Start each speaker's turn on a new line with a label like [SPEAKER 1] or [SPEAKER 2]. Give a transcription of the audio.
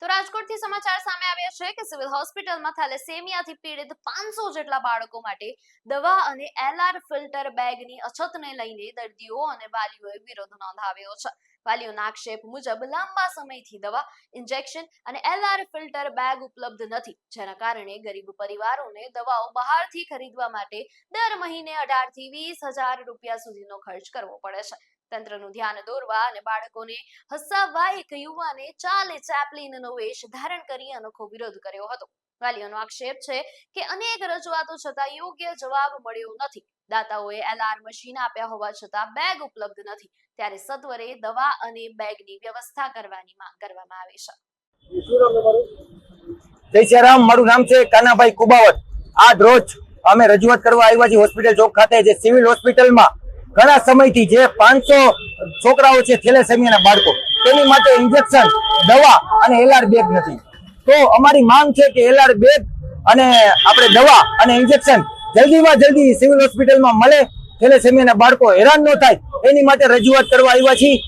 [SPEAKER 1] તો રાજકોટથી સમાચાર સામે આવ્યા છે કે સિવિલ હોસ્પિટલમાં થેલેસેમિયાથી પીડિત 500 જેટલા બાળકો માટે દવા અને એલઆર ફિલ્ટર બેગની અછતને લઈને દર્દીઓ અને વાલીઓએ વિરોધ નોંધાવ્યો છે. વાલીઓના આક્ષેપ મુજબ લાંબા સમયથી દવા, ઇન્જેક્શન અને એલઆર ફિલ્ટર બેગ ઉપલબ્ધ નથી, જેના કારણે ગરીબ પરિવારોને દવાઓ બહારથી ખરીદવા માટે દર મહિને 18 થી 20,000 રૂપિયા સુધીનો ખર્ચ કરવો પડે છે. તંત્રનું ધ્યાન દોરવા અને બાળકોને હસાવવા એક યુવાને ચાર્લી ચેપ્લિનનો વેશ ધારણ કરી અનોખો વિરોધ કર્યો હતો. વાલીઓનો આક્ષેપ છે કે અનેક રજૂઆતો છતાં યોગ્ય જવાબ મળ્યો નથી. દાતાઓએ એલઆર મશીન આપ્યા હોવા છતાં બેગ ઉપલબ્ધ નથી, ત્યારે સત્વરે દવા અને બેગની વ્યવસ્થા કરવાની માંગ કરવામાં આવી છે.
[SPEAKER 2] જય શ્રી રામ. મારું નામ છે કાનાભાઈ કુબાવત. આજ રોજ અમે રજૂઆત કરવા આવ્યા છીએ હોસ્પિટલ ચોક ખાતે. જે સિવિલ હોસ્પિટલમાં ઘણા સમયથી જે 500 છોકરાઓ છે થેલેસેમિયાના બાળકો, તેની માટે ઇન્જેક્શન, દવા અને એલઆર બેગ નથી. તો અમારી માંગ છે કે એલઆર બેગ અને આપણે દવા અને ઇન્જેક્શન જલ્દીમાં જલ્દી સિવિલ હોસ્પિટલમાં મળે, થેલેસેમિયાના બાળકો હેરાન ન થાય, એની માટે રજૂઆત કરવા આવ્યા છીએ.